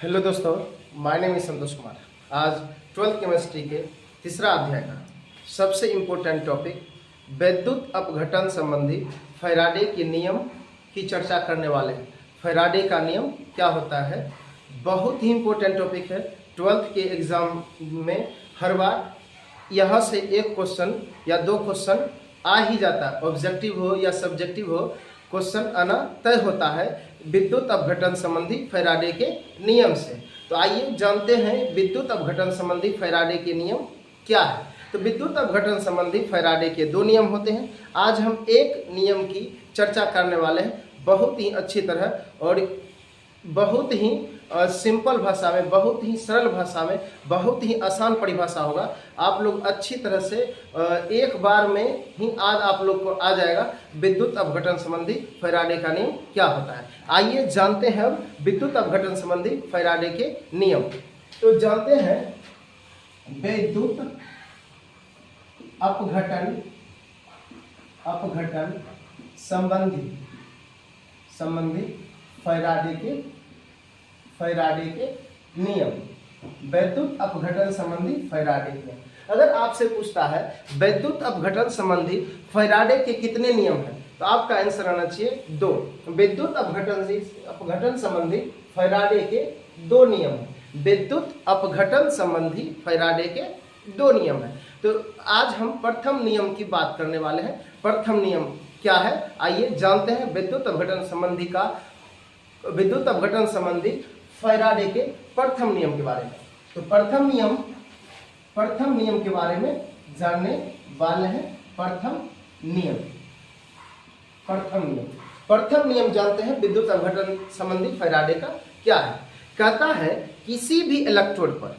Hello दोस्तों, my name is Santosh Kumar. आज 12th chemistry के तीसरा अध्याय का सबसे इम्पोर्टेंट टॉपिक विद्युत अपघटन संबंधी फैराडे के नियम की चर्चा करने वाले हैं। फैराडे का नियम क्या होता है, बहुत ही इम्पोर्टेंट टॉपिक है। 12th के एग्ज़ाम में हर बार यहाँ से एक क्वेश्चन या दो क्वेश्चन आ ही जाता है, ऑब्जेक्टिव हो या सब्जेक्टिव हो, क्वेश्चन आना तय होता है विद्युत अपघटन संबंधी फैराडे के नियम से। तो आइए जानते हैं विद्युत अपघटन संबंधी फैराडे के नियम क्या है। तो विद्युत अपघटन संबंधी फैराडे के दो नियम होते हैं। आज हम एक नियम की चर्चा करने वाले हैं, बहुत ही अच्छी तरह और बहुत ही सिंपल भाषा में, बहुत ही सरल भाषा में, बहुत ही आसान परिभाषा होगा। आप लोग अच्छी तरह से एक बार में ही आज आप लोग को आ जाएगा विद्युत अपघटन संबंधी फैराडे का नियम क्या होता है। आइए जानते हैं अब विद्युत अपघटन संबंधी फैराडे के नियम। तो जानते हैं विद्युत अपघटन संबंधी फैराडे के नियम। विद्युत अपघटन संबंधी फैराडे के नियम। अगर आपसे पूछता है विद्युत अपघटन संबंधी फैराडे के कितने नियम हैं, तो आपका आंसर आना चाहिए 2। विद्युत अपघटन संबंधी फैराडे के 2 नियम हैं। विद्युत अपघटन संबंधी फैराडे के 2 नियम हैं। तो आज हम प्रथम नियम की बात करने वाले हैं। प्रथम नियम क्या है, आइए जानते हैं विद्युत अपघटन संबंधी फैराडे के प्रथम नियम के बारे में। तो प्रथम नियम के बारे में जानने वाले हैं। प्रथम नियम जानते हैं विद्युत अपघटन संबंधी फैराडे का क्या है। कहता है किसी भी इलेक्ट्रोड पर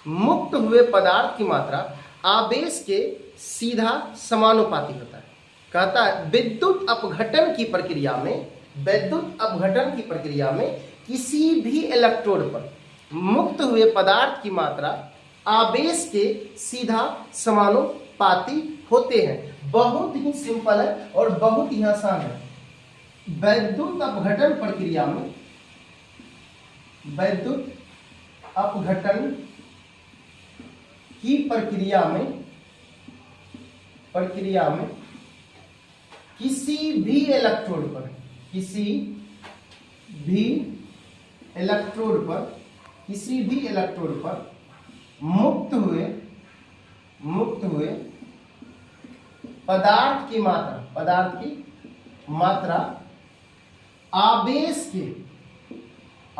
मुक्त हुए पदार्थ की मात्रा आवेश के सीधा समानुपाती होता है। कहता है विद्युत अपघटन की प्रक्रिया में किसी भी इलेक्ट्रोड पर मुक्त हुए पदार्थ की मात्रा आवेश के सीधा समानुपाती होते हैं। बहुत ही सिंपल है और बहुत ही आसान है। विद्युत अपघटन की प्रक्रिया में किसी भी इलेक्ट्रोड पर मुक्त हुए पदार्थ की मात्रा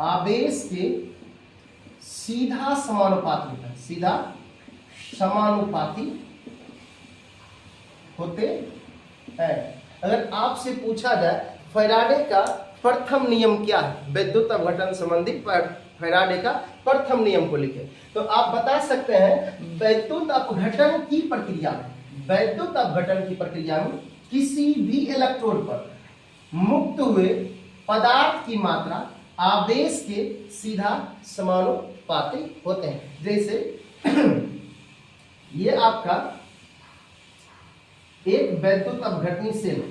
आवेश के सीधा समानुपाती होते हैं। अगर आपसे पूछा जाए फैराडे का प्रथम नियम क्या है, विद्युत अपघटन संबंधी फैराडे का प्रथम नियम को लिखे, तो आप बता सकते हैं विद्युत अपघटन की प्रक्रिया में किसी भी इलेक्ट्रोड पर मुक्त हुए पदार्थ की मात्रा आवेश के सीधा समानुपाती होते हैं। जैसे ये आपका एक विद्युत अपघटनी सेल,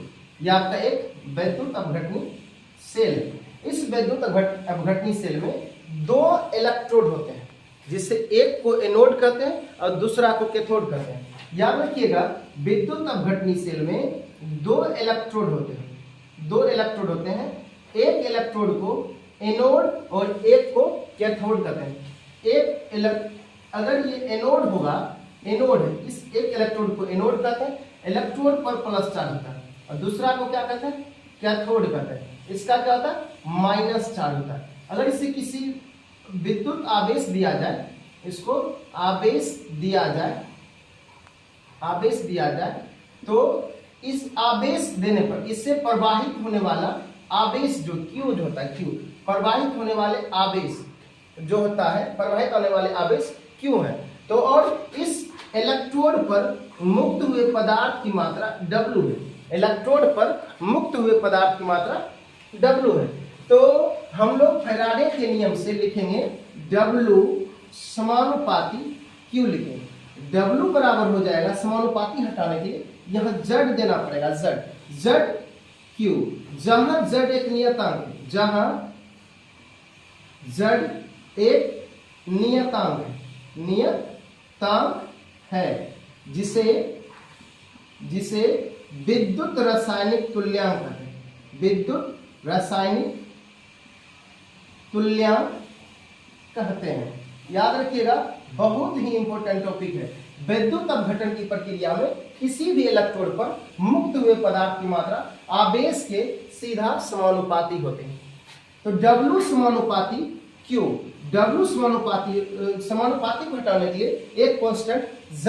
यह आपका एक विद्युत अपघटनी सेल है। इस विद्युत अपघटनी सेल में 2 इलेक्ट्रोड होते हैं, जिससे एक को एनोड कहते हैं और दूसरा को कैथोड कहते हैं। याद रखिएगा विद्युत अपघटनी सेल में 2 इलेक्ट्रोड होते हैं। एक इलेक्ट्रोड को एनोड और एक को कैथोड कहते हैं। अगर ये एनोड होगा, एनोड है, इस एक इलेक्ट्रोड को एनोड कहते हैं, इलेक्ट्रोड पर प्लस चार्ज होता है, और दूसरा को क्या कहते हैं, कैथोड कहते हैं। इसका क्या होता है, माइनस चार्ज होता है। अगर इसे किसी विद्युत आवेश दिया जाए, इसको आवेश दिया जाए, तो इस आवेश देने पर इससे प्रवाहित होने वाला आवेश जो Q जो होता है, प्रवाहित होने वाले आवेश जो होता है, प्रवाहित होने वाले आवेश Q है। तो और इस इलेक्ट्रोड पर मुक्त हुए पदार्थ की मात्रा W है। इलेक्ट्रोड पर मुक्त हुए पदार्थ की मात्रा W है। तो हम लोग फैराडे के नियम से लिखेंगे W समानुपाती Q लिखेंगे। W बराबर हो जाएगा, समानुपाती हटाने के लिए यहाँ Z देना पड़ेगा, Z Q। जहां Z एक नियतांक है, जहां Z एक नियतांक है, नियतांक है जिसे जिसे विद्युत रासायनिक तुल्यांक कहते हैं, विद्युत रासायनिक तुल्यांक कहते हैं। याद रखिएगा, बहुत ही इंपॉर्टेंट टॉपिक है। विद्युत अपघटन की प्रक्रिया में किसी भी इलेक्ट्रोड पर मुक्त हुए पदार्थ की मात्रा आवेश के सीधा समानुपाती होते हैं। तो W समानुपाती Q, W समानुपाती को हटाने के लिए एक कांस्टेंट Z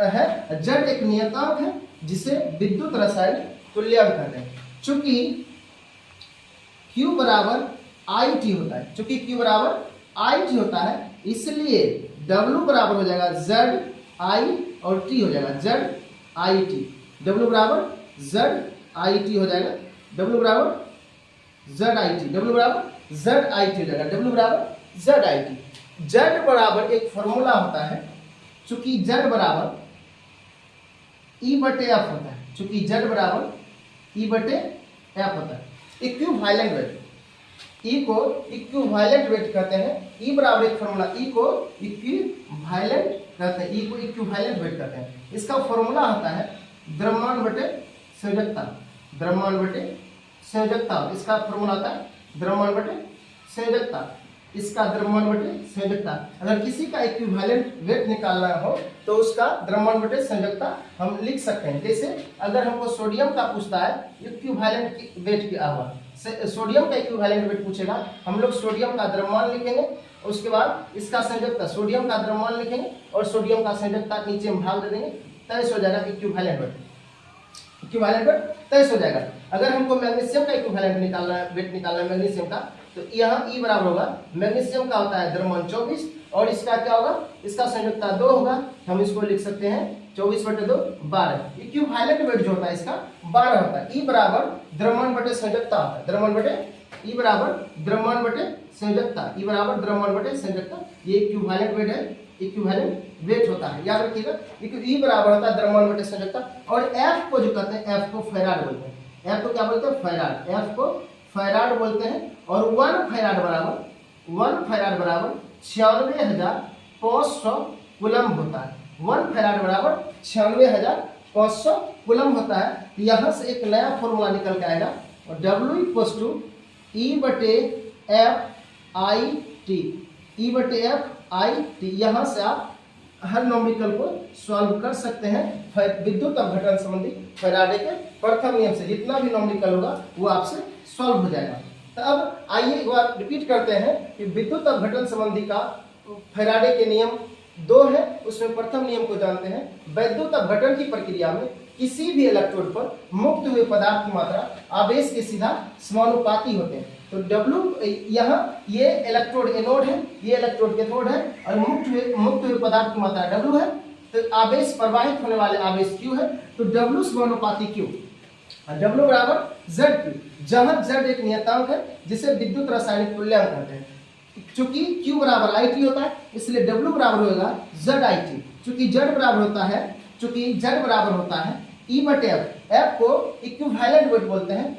है, Z एक नियतांक है जिसे विद्युत रासायनिक तुल्यांक कहते हैं। चूंकि Q बराबर IT होता है, चूंकि Q बराबर IT होता है, इसलिए W बराबर हो जाएगा Z I और T हो जाएगा Z I T। W बराबर Z I T हो जाएगा, W बराबर Z I T, W बराबर Z I T हो जाएगा, W बराबर Z I T। Z बराबर एक फॉर्मूला होता है, चूंकि Z बराबर E बटे F होता है, चूंकि Z बराबर E बटे F होता है। इक्विवेलेंट वेट, E को इक्विवेलेंट वेट कहते हैं। E बराबर एक फॉर्मूला, E को इक्विवेलेंट कहते हैं, E को इक्विवेलेंट वेट कहते हैं। इसका फॉर्मूला होता है द्रव्यमान बटे संयोजकता, द्रव्यमान बटे संयोजकता। इसका फॉर्मूला होता है द्रव्यमान बटे संयोजकता, इसका द्रव्यमान बटे संयोजकता। अगर किसी का इक्विवेलेंट वेट निकालना हो तो उसका द्रव्यमान बटे संयोजकता हम लिख सकते हैं। जैसे अगर हमको सोडियम का पूछता है इक्विवेलेंट वेट क्या हुआ, सोडियम का इक्विवेलेंट वेट पूछेगा, हम लोग सोडियम का द्रव्यमान लिखेंगे, उसके बाद इसका संयोजकता, सोडियम का द्रव्यमान लिखेंगे और सोडियम का संयोजकता नीचे में भाग दे देंगे, तय हो जाएगा इक्विवेलेंट वेट, इक्विवेलेंट वेट तय हो जाएगा। अगर हमको मैग्नीशियम का इक्विवेलेंट निकालना है, वेट निकालना है मैग्नीशियम का, तो यहाँ E बराबर होगा, मैग्नीशियम का होता है द्रव्यमान 24 और इसका क्या होगा, इसका संयोजकता 2 होगा, हम इसको लिख सकते हैं 24 बटे 2 12। इक्विवेलेंट वेट जो होता है इसका 12 होता है। E बराबर द्रव्यमान बटे संयोजकता होता है, द्रव्यमान बटे E बराबर द्रव्यमान बटे संयोजकता, E बराबर द्रव्यमान बटे संयोजकता, ये इक्विवेलेंट वेट है, इक्विवेलेंट वेट होता है, याद रखिएगा। E बराबर होता है द्रव्यमान बटे संयोजकता। और F को जो कहते हैं, F को फैराड बोलते हैं, F को क्या बोलते हैं, फैराड, F को फैराड बोलते हैं। और 1 फैराड बराबर 96,500 कूलम्ब होता है, 1 फैराड बराबर 96,500 कूलम्ब होता है। तो यहाँ से एक नया फॉर्मूला निकल के आएगा, और W इक्वल्स टू E बटे F I T, E बटे F I T। यहाँ से आप हर नॉमिकल को सॉल्व कर सकते हैं विद्युत अपघटन संबंधी फैराडे के प्रथम नियम से। जितना भी नॉमिकल होगा वो आपसे सॉल्व हो जाएगा। तो अब आइए एक बार रिपीट करते हैं कि विद्युत अपघटन संबंधी का फैराडे के नियम 2 है, उसमें प्रथम नियम को जानते हैं। विद्युत अपघटन की प्रक्रिया में किसी भी इलेक्ट्रोड पर मुक्त हुए पदार्थ की मात्रा आवेश के सीधा समानुपाती होते हैं। तो W यहाँ ये इलेक्ट्रोड एनोड है, ये इलेक्ट्रोड कैथोड है, और मुक्त हुए पदार्थ की मात्रा W है। तो आवेश प्रवाहित होने वाले आवेश Q है, तो W समानुपाती Q, W बराबर ZQ, जहां Z एक नियतांक है जिसे विद्युत रासायनिक तुल्यांक कहते हैं। चूंकि Q बराबर IT होता है, इसलिए W बराबर होगा ZIT। चूंकि Z बराबर होता है E बटे F को इक्विवेलेंट वेट बोलते हैं,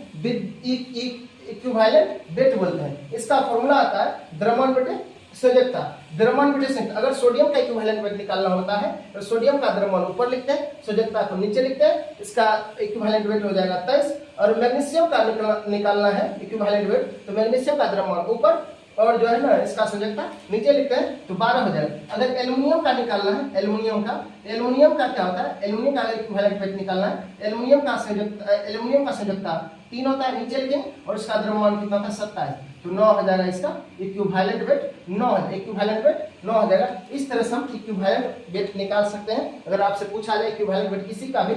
इक्विवेलेंट वेट बोलते हैं। इसका फॉर्मूला आता है द्रव्यमान बटे संयोजकता, द्रव्यमान बटे संयोजकता। अगर सोडियम का इक्विवेलेंट वेट निकालना होता है तो सोडियम का द्रव्यमान ऊपर लिखते हैं, संयोजकता को नीचे लिखते हैं, इसका इक्विवेलेंट वेट हो जाएगा 23। और मैग्नीशियम का निकालना है इक्विवेलेंट वेट, तो मैग्नीशियम का द्रव्यमान ऊपर और जो है ना इसका संयोजकता नीचे लिखते हैं, तो 12 हो जाएगा। अगर एल्युमिनियम का निकालना है, एल्युमिनियम का क्या होता है, एल्युमिनियम का इक्विवेलेंट वेट निकालना है, एल्युमिनियम का संयोजकता 3 होता है, नीचे लिखेंगे, और इसका द्रव्यमान कितना था 27, तो 9 हो जाएगा। इसका इक्विवेलेंट वेट 9 है, इक्विवेलेंट वेट 9 हो जाएगा। इस तरह से हम इक्विवेलेंट वेट निकाल सकते हैं। अगर आपसे पूछा जाए इक्विवेलेंट वेट किसी का भी,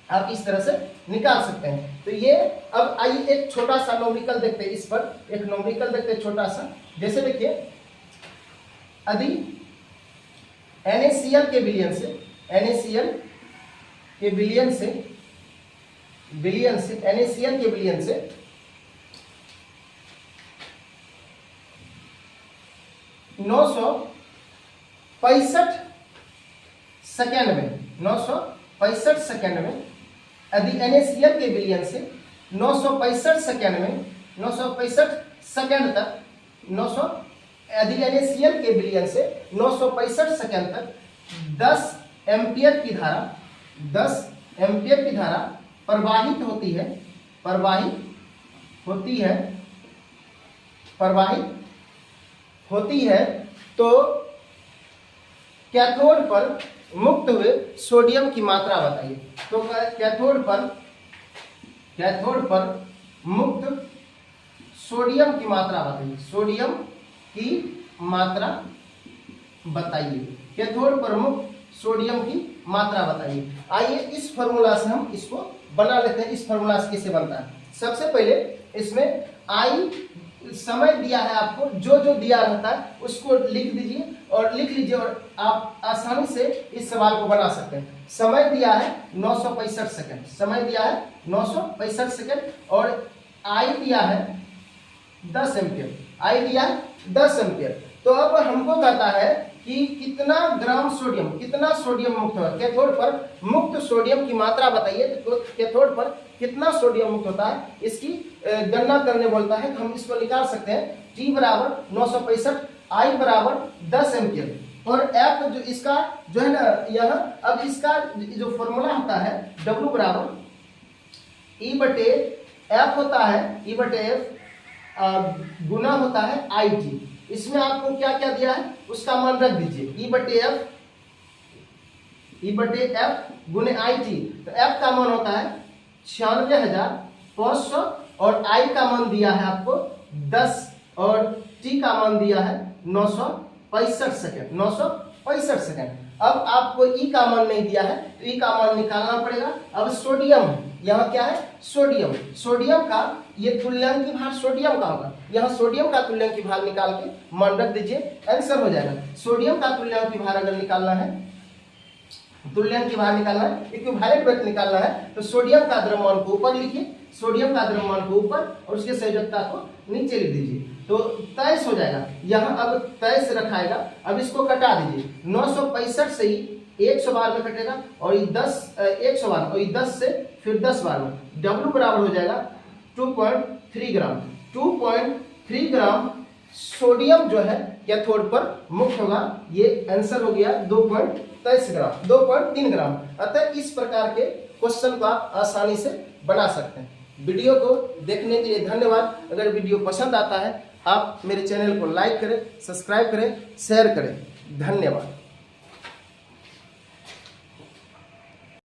आप इस तरह से निकाल सकते हैं। तो ये अब आइए एक छोटा सा नॉमिकल देखते हैं, इस पर एक नॉमिकल देखते हैं छोटा सा। जैसे देखिए, यदि NaCl के विलयन से NaCl के विलयन से 965 सेकेंड में यदि NaCl के विलयन से 965 सेकेंड तक 900 यदि NaCl के विलयन से 965 सेकंड तक 10 एम्पियर की धारा प्रवाहित होती है तो कैथोड पर मुक्त हुए सोडियम की मात्रा बताइए। तो कैथोड पर मुक्त सोडियम की मात्रा बताइए। सोडियम की मात्रा बताइए। कैथोड पर मुक्त सोडियम की मात्रा बताइए। आइए इस फॉर्मूला से हम इसको बना लेते हैं। इस फॉर्मूला से कैसे बनता है? सबसे पहले इसमें आई समय दिया है आपको, जो जो दिया रहता है उसको लिख दीजिए और लिख लीजिए और आप आसानी से इस सवाल को बना सकते हैं। समय दिया है 965 सेकंड, समय दिया है 965 सेकंड और आई दिया है 10 एम्पियर, आई दिया है 10 एम्पियर। तो अब हमको कहता है कि कितना सोडियम मुक्त होगा। कैथोड पर मुक्त सोडियम की मात्रा बताइए। तो कैथोड पर कितना सोडियम मुक्त होता है इसकी गणना करने बोलता है। तो हम इसको निकाल सकते हैं। T बराबर 965, I बराबर 10 एम्पियर और F जो इसका जो है ना यह, अब इसका जो फॉर्मूला होता है W बराबर E बटे F होता है, E बटे F गुना होता है IT। इसमें आपको क्या क्या दिया है उसका मान रख दीजिए। E बटे F गुने IT। तो F का मान होता है 96,500 और I का मान दिया है आपको 10 और T का मान दिया है 965 सेकंड। अब आपको E का मान नहीं दिया है तो E का मान निकालना पड़ेगा। अब सोडियम है, यहाँ क्या है सोडियम का ये तुल्यांकी भार सोडियम का होगा। यहाँ सोडियम का तुल्यांकी भार निकाल के मान रख दीजिए, आंसर हो जाएगा। सोडियम का तुल्यांकी भार अगर निकालना है, इक्विवेलेंट वेट निकालना है तो सोडियम का द्रव्यमान को ऊपर लिखिए, सोडियम का द्रव्यमान को ऊपर और उसके संयोजकता को नीचे लिख दीजिए तो 23 हो जाएगा। यहाँ अब 23 रखाएगा। अब इसको कटा दीजिए। 965 से ही 100 बार में कटेगा और ये 100 बार और ये 10 से फिर 10 बार में। W बराबर हो जाएगा 2.3 ग्राम। 2.3 ग्राम सोडियम जो है कैथोड पर मुक्त होगा। ये आंसर हो गया 2.3 ग्राम। अतः इस प्रकार के क्वेश्चन को आप आसानी से बना सकते हैं। वीडियो को देखने के लिए धन्यवाद। अगर वीडियो पसंद आता है आप मेरे चैनल को लाइक करें, सब्सक्राइब करें, शेयर करें। धन्यवाद।